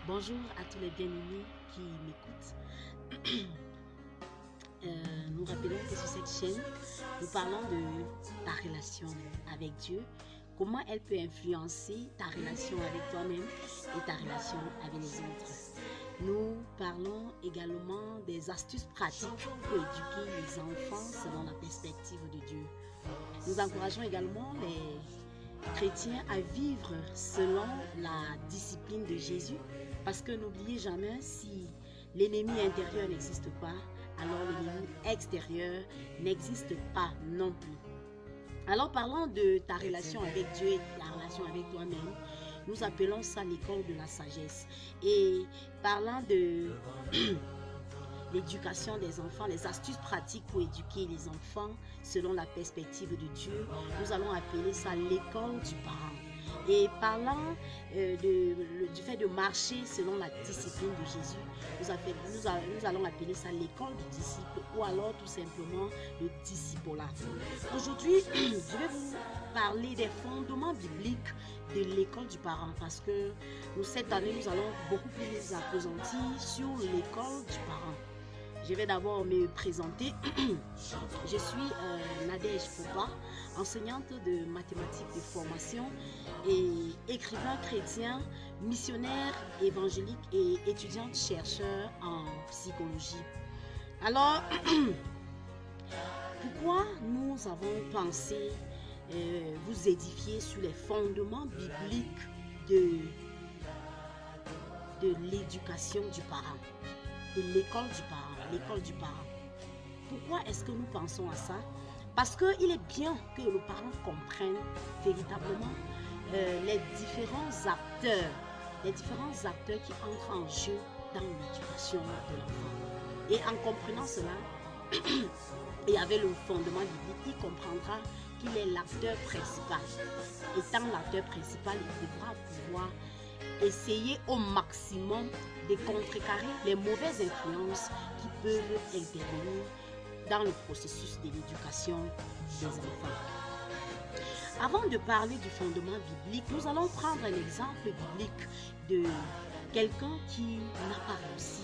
Bonjour à tous les bien-aimés qui m'écoutent. Nous rappelons que sur cette chaîne, nous parlons de ta relation avec Dieu, comment elle peut influencer ta relation avec toi-même et ta relation avec les autres. Nous parlons également des astuces pratiques pour éduquer les enfants selon la perspective de Dieu. Nous encourageons également les chrétiens à vivre selon la discipline de Jésus, parce que n'oubliez jamais, si l'ennemi intérieur n'existe pas, alors l'ennemi extérieur n'existe pas non plus. Alors parlons de ta relation avec Dieu et ta relation avec toi-même. Nous appelons ça l'école de la sagesse. Et parlant de l'éducation des enfants, les astuces pratiques pour éduquer les enfants selon la perspective de Dieu, nous allons appeler ça l'école du parent. Et parlant du fait de marcher selon la discipline de Jésus, nous allons appeler ça l'école du disciple, ou alors tout simplement le discipolat. Aujourd'hui, je vais vous parler des fondements bibliques de l'école du parent, parce que cette année, nous allons beaucoup plus nous appesantir sur l'école du parent. Je vais d'abord me présenter. Je suis Nadège Foupa, enseignante de mathématiques de formation et écrivain chrétien, missionnaire évangélique et étudiante chercheur en psychologie. Alors, pourquoi nous avons pensé vous édifier sur les fondements bibliques de l'éducation du parent, de l'école du parent. Pourquoi est-ce que nous pensons à ça? Parce qu'il est bien que le parent comprenne véritablement les différents acteurs qui entrent en jeu dans l'éducation de l'enfant. Et en comprenant cela, et avec le fondement biblique, il comprendra qu'il est l'acteur principal. Étant l'acteur principal, il devra pouvoir essayer au maximum de contrecarrer les mauvaises influences qui peuvent intervenir dans le processus de l'éducation des enfants. Avant de parler du fondement biblique, nous allons prendre un exemple biblique de quelqu'un qui n'a pas réussi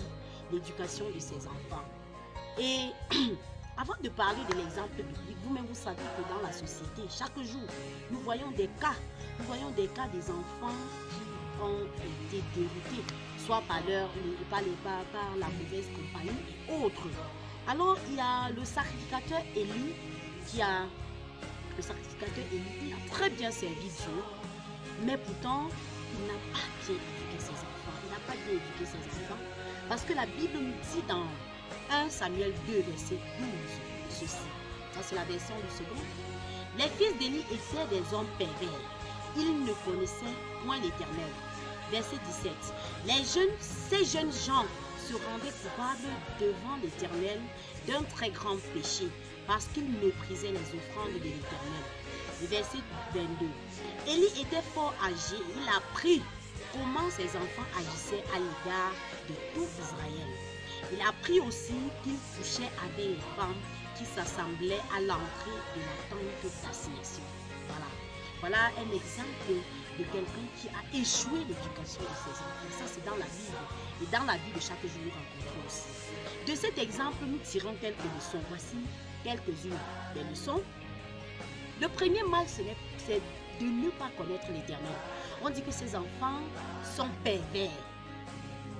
l'éducation de ses enfants. Et avant de parler de l'exemple biblique, vous-même vous savez que dans la société, chaque jour, nous voyons des cas des enfants qui ont été déroutés, soit par la mauvaise compagnie et autres. Alors, il y a le sacrificateur Élie il a très bien servi Dieu, mais pourtant, il n'a pas bien éduqué ses enfants. Parce que la Bible nous dit dans 1 Samuel 2, verset 12, ceci. Ça, c'est la version du second. Les fils d'Élie étaient des hommes pervers. Ils ne connaissaient point l'Éternel. Verset 17. Ces jeunes gens se rendaient coupables devant l'Éternel d'un très grand péché, parce qu'ils méprisaient les offrandes de l'Éternel. Verset 22. Élie était fort âgé. Il apprit comment ses enfants agissaient à l'égard de tout Israël. Il apprit aussi qu'il couchait avec les femmes qui s'assemblaient à l'entrée de la tente d'assignation. Voilà un exemple de quelqu'un qui a échoué l'éducation de ses enfants. Ça, c'est dans la Bible. Et dans la vie de chaque jour, nous rencontrons aussi. De cet exemple, nous tirons quelques leçons. Voici quelques-unes des leçons. Le premier mal, c'est de ne pas connaître l'Éternel. On dit que ces enfants sont pervers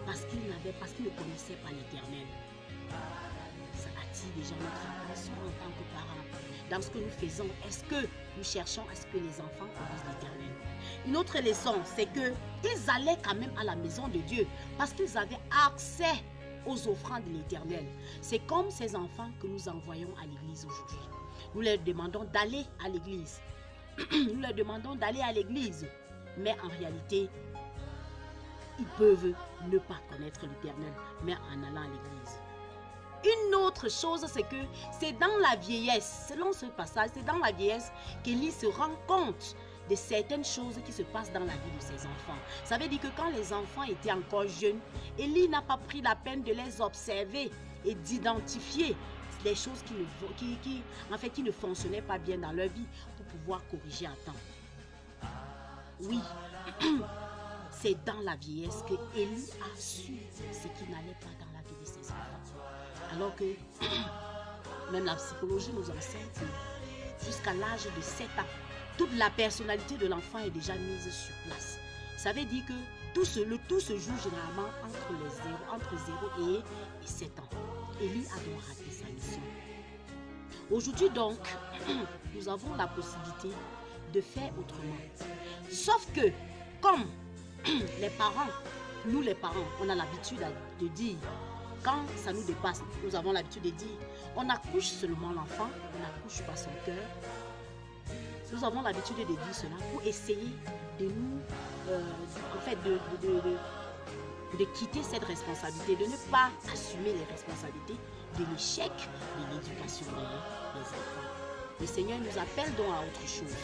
parce qu'ils ne connaissaient pas l'Éternel. Ça attire déjà notre attention en tant que parents. Dans ce que nous faisons, est-ce que nous cherchons à ce que les enfants connaissent l'Éternel? Une autre leçon, c'est qu'ils allaient quand même à la maison de Dieu parce qu'ils avaient accès aux offrandes de l'Éternel. C'est comme ces enfants que nous envoyons à l'église aujourd'hui. Nous leur demandons d'aller à l'église. Mais en réalité, ils peuvent ne pas connaître l'Éternel, mais en allant à l'église. Une autre chose, c'est que c'est dans la vieillesse, selon ce passage, c'est dans la vieillesse qu'Élie se rend compte de certaines choses qui se passent dans la vie de ses enfants. Ça veut dire que quand les enfants étaient encore jeunes, Élie n'a pas pris la peine de les observer et d'identifier les choses qui ne fonctionnaient pas bien dans leur vie pour pouvoir corriger à temps. Oui, c'est dans la vieillesse que Élie a su ce qui n'allait pas dans la vie de ses enfants. Alors que même la psychologie nous enseigne que jusqu'à l'âge de 7 ans, toute la personnalité de l'enfant est déjà mise sur place. Ça veut dire que tout se joue généralement entre 0 et 7 ans. Élie a donc raté sa mission. Aujourd'hui donc, nous avons la possibilité de faire autrement. Sauf que, comme les parents, nous les parents, on a l'habitude de dire, quand ça nous dépasse, nous avons l'habitude de dire, on accouche seulement l'enfant, on n'accouche pas son cœur. Nous avons l'habitude de dire cela pour essayer de nous, de quitter cette responsabilité, de ne pas assumer les responsabilités de l'échec de l'éducation des enfants. Le Seigneur nous appelle donc à autre chose.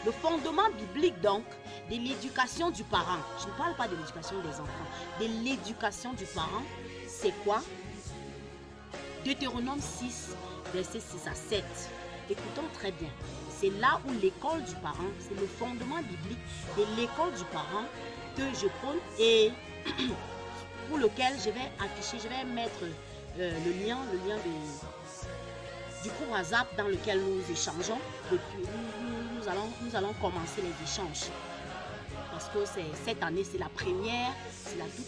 Le fondement biblique donc de l'éducation du parent, je ne parle pas de l'éducation des enfants, de l'éducation du parent, c'est quoi? Deutéronome 6, versets 6 à 7. Écoutons très bien. C'est là où l'école du parent, c'est le fondement biblique de l'école du parent que je prône et pour lequel je vais afficher, je vais mettre le lien du cours WhatsApp dans lequel nous échangeons. Depuis, nous allons commencer les échanges. Parce que cette année, c'est la toute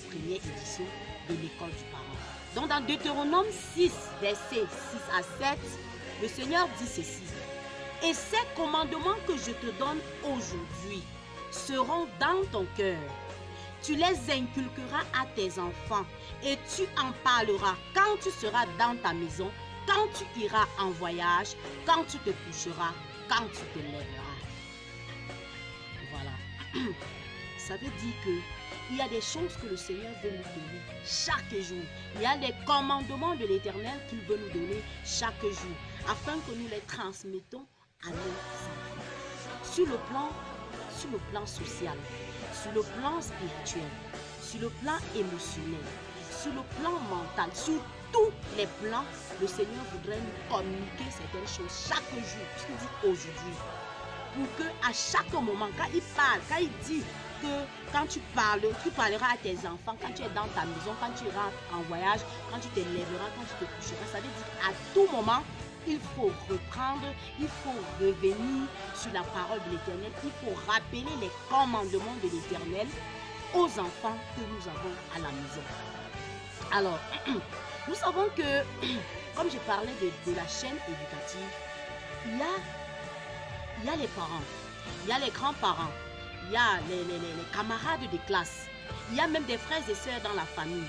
première édition de l'école du parent. Donc dans Deutéronome 6, versets 6 à 7, le Seigneur dit ceci. Et ces commandements que je te donne aujourd'hui seront dans ton cœur. Tu les inculqueras à tes enfants et tu en parleras quand tu seras dans ta maison, quand tu iras en voyage, quand tu te coucheras, quand tu te lèveras. Voilà. Ça veut dire qu'il y a des choses que le Seigneur veut nous donner chaque jour. Il y a des commandements de l'Éternel qu'il veut nous donner chaque jour, afin que nous les transmettons à nos enfants. Sur le plan social, sur le plan spirituel, sur le plan émotionnel, sur le plan mental, sur tous les plans, le Seigneur voudrait nous communiquer certaines choses chaque jour, ce qu'il dit aujourd'hui, pour que à chaque moment, quand il parle, quand il dit que quand tu parleras à tes enfants, quand tu es dans ta maison, quand tu iras en voyage, quand tu te lèveras, quand tu te coucheras, ça veut dire qu'à tout moment, il faut reprendre, il faut revenir sur la parole de l'Éternel, il faut rappeler les commandements de l'Éternel aux enfants que nous avons à la maison. Alors, nous savons que, comme j'ai parlé de la chaîne éducative, il y a les parents, il y a les grands-parents, il y a les camarades de classe, il y a même des frères et sœurs dans la famille,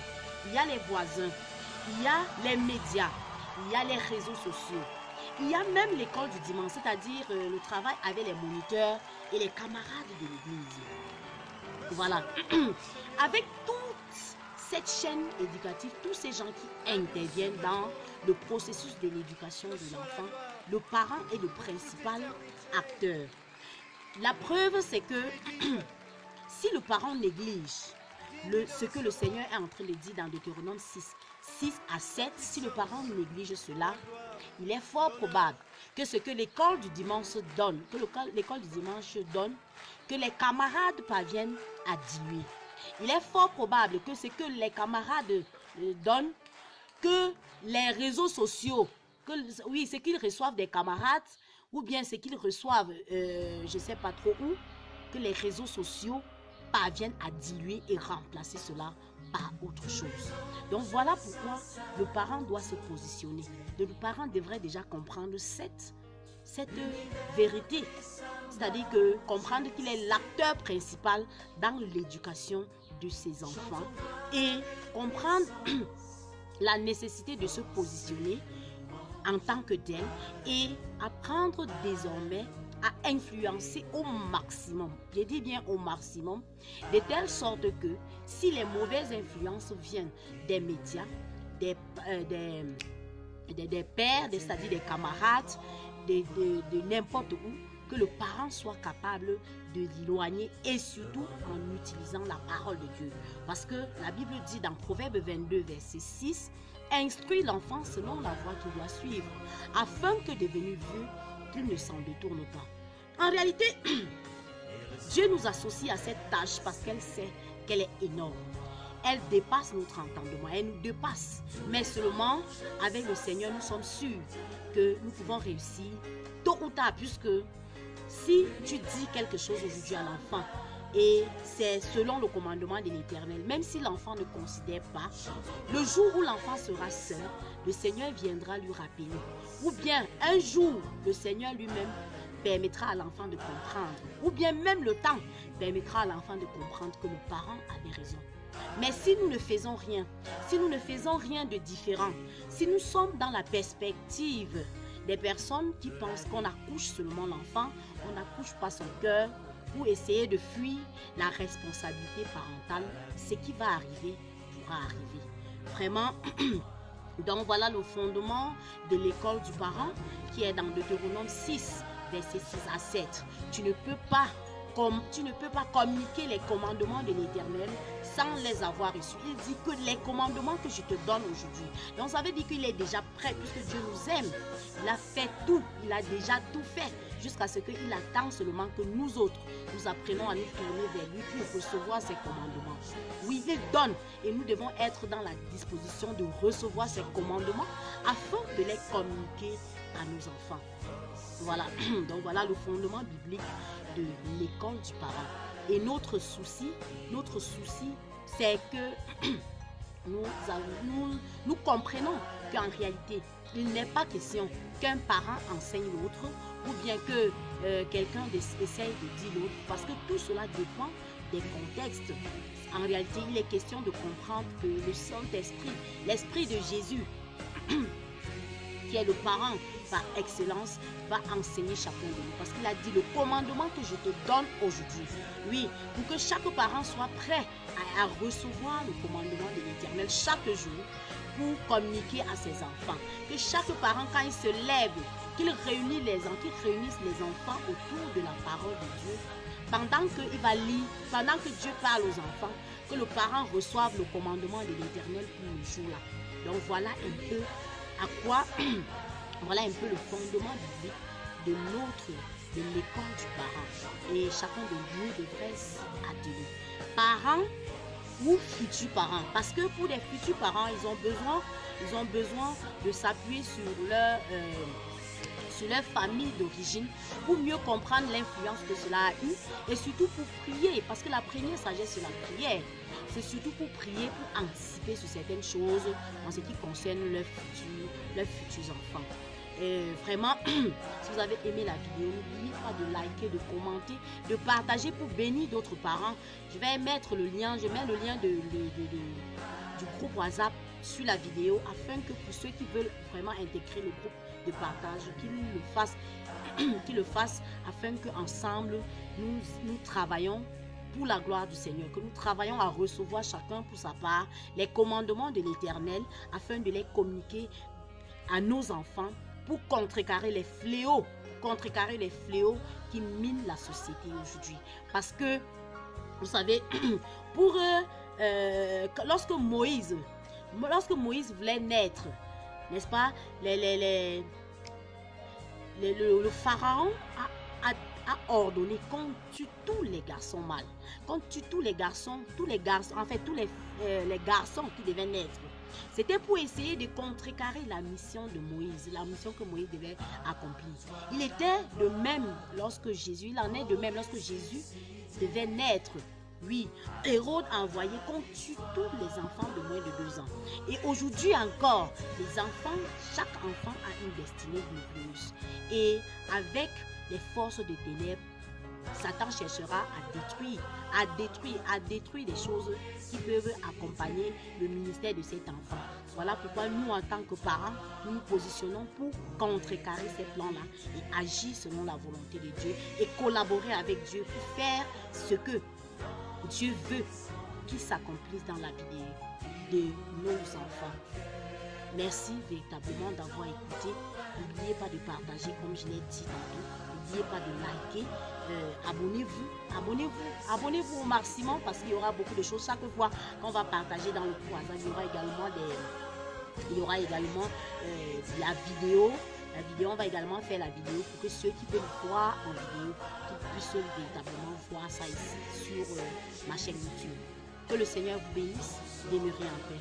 il y a les voisins, il y a les médias, il y a les réseaux sociaux, il y a même l'école du dimanche, c'est-à-dire le travail avec les moniteurs et les camarades de l'église. Voilà. Avec toute cette chaîne éducative, tous ces gens qui interviennent dans le processus de l'éducation de l'enfant, le parent est le principal acteur. La preuve, c'est que si le parent néglige ce que le Seigneur est en train de dire dans Deutéronome 6 à 7, si le parent néglige cela, il est fort probable que ce que l'école du dimanche donne, que les camarades parviennent à diluer. Il est fort probable que ce que les camarades donnent, que les réseaux sociaux, ce qu'ils reçoivent des camarades, ou bien ce qu'ils reçoivent, je ne sais pas trop où, que les réseaux sociaux parviennent à diluer et remplacer cela par autre chose. Donc voilà pourquoi le parent doit se positionner. Le parent devrait déjà comprendre cette vérité. C'est-à-dire que comprendre qu'il est l'acteur principal dans l'éducation de ses enfants et comprendre la nécessité de se positionner en tant que tel et apprendre désormais à influencer au maximum, je dis bien au maximum, de telle sorte que si les mauvaises influences viennent des médias, des pères, c'est-à-dire des camarades, de n'importe où, que le parent soit capable de l'éloigner et surtout en utilisant la parole de Dieu. Parce que la Bible dit dans Proverbe 22, verset 6, « Instruis l'enfant selon la voie qu'il doit suivre, afin que devenu vieux, qu'il ne s'en détourne pas. » En réalité, Dieu nous associe à cette tâche parce qu'elle est énorme. Elle dépasse notre entendement, elle nous dépasse. Mais seulement avec le Seigneur, nous sommes sûrs que nous pouvons réussir tôt ou tard, puisque si tu dis quelque chose aujourd'hui à l'enfant, et c'est selon le commandement de l'Éternel, même si l'enfant ne considère pas, le jour où l'enfant sera seul, le Seigneur viendra lui rappeler. Ou bien un jour, le Seigneur lui-même permettra à l'enfant de comprendre. Ou bien même le temps permettra à l'enfant de comprendre que le parent avait raison. Mais si nous ne faisons rien, si nous ne faisons rien de différent, si nous sommes dans la perspective des personnes qui pensent qu'on accouche seulement l'enfant, on n'accouche pas son cœur pour essayer de fuir la responsabilité parentale, ce qui va arriver pourra arriver. Vraiment, donc voilà le fondement de l'école du parent qui est dans Deutéronome 6, versets 6 à 7. Tu ne peux pas communiquer les commandements de l'Éternel sans les avoir reçus. Il dit que les commandements que je te donne aujourd'hui. Donc ça veut dire qu'il est déjà prêt puisque Dieu nous aime. Il a fait tout, il a déjà tout fait jusqu'à ce qu'il attend seulement que nous autres, nous apprenons à nous tourner vers lui pour recevoir ses commandements. Oui, il donne et nous devons être dans la disposition de recevoir ses commandements afin de les communiquer à nos enfants. Voilà, donc voilà le fondement biblique de l'école du parent. Et notre souci, c'est que nous comprenons qu'en réalité, il n'est pas question qu'un parent enseigne l'autre ou bien que quelqu'un essaye de dire l'autre, parce que tout cela dépend des contextes. En réalité, il est question de comprendre que le Saint-Esprit, l'Esprit de Jésus, qui est le parent par excellence, va enseigner chacun de nous. Parce qu'il a dit le commandement que je te donne aujourd'hui. Oui, pour que chaque parent soit prêt à recevoir le commandement de l'Éternel chaque jour pour communiquer à ses enfants. Que chaque parent, quand il se lève, qu'il réunisse les enfants autour de la parole de Dieu, pendant qu'il va lire, pendant que Dieu parle aux enfants, que le parent reçoive le commandement de l'Éternel pour le jour-là. Donc voilà un peu à quoi, voilà un peu le fondement de l'école du parent. Et chacun de nous devrait s'y atteler. Parents ou futurs parents. Parce que pour les futurs parents, ils ont besoin de s'appuyer sur leur famille d'origine pour mieux comprendre l'influence que cela a eu et surtout pour prier. Parce que la première sagesse, c'est la prière. C'est surtout pour prier, pour anticiper sur certaines choses en ce qui concerne leurs futurs enfants. Vraiment, si vous avez aimé la vidéo, n'oubliez pas de liker, de commenter, de partager pour bénir d'autres parents. Je mets le lien du groupe WhatsApp sur la vidéo afin que pour ceux qui veulent vraiment intégrer le groupe de partage, qu'ils le fassent afin qu'ensemble nous travaillons pour la gloire du Seigneur, que nous travaillons à recevoir chacun pour sa part les commandements de l'Éternel afin de les communiquer à nos enfants pour contrecarrer les fléaux qui minent la société aujourd'hui. Parce que, vous savez, lorsque Moïse voulait naître, n'est-ce pas, le pharaon a ordonné qu'on tue tous les garçons mâles, qu'on tue tous les garçons, en fait tous les garçons qui devaient naître. C'était pour essayer de contrecarrer la mission de Moïse, la mission que Moïse devait accomplir. Il en est de même lorsque Jésus devait naître. Oui, Hérode a envoyé qu'on tue tous les enfants de moins de 2 ans. Et aujourd'hui encore, chaque enfant a une destinée glorieuse. Et avec les forces de ténèbres, Satan cherchera à détruire des choses qui peuvent accompagner le ministère de cet enfant. Voilà pourquoi nous, en tant que parents, nous nous positionnons pour contrecarrer ces plans-là et agir selon la volonté de Dieu et collaborer avec Dieu pour faire ce que Dieu veut qu'il s'accomplisse dans la vie de nos enfants. Merci véritablement d'avoir écouté. N'oubliez pas de partager comme je l'ai dit tantôt. N'oubliez pas de liker. Abonnez-vous au maximum parce qu'il y aura beaucoup de choses. Chaque fois qu'on va partager dans le WhatsApp, il y aura également la vidéo. On va également faire la vidéo pour que ceux qui veulent voir en vidéo puissent véritablement voir ça ici sur ma chaîne YouTube. Que le Seigneur vous bénisse. Demeurez en paix.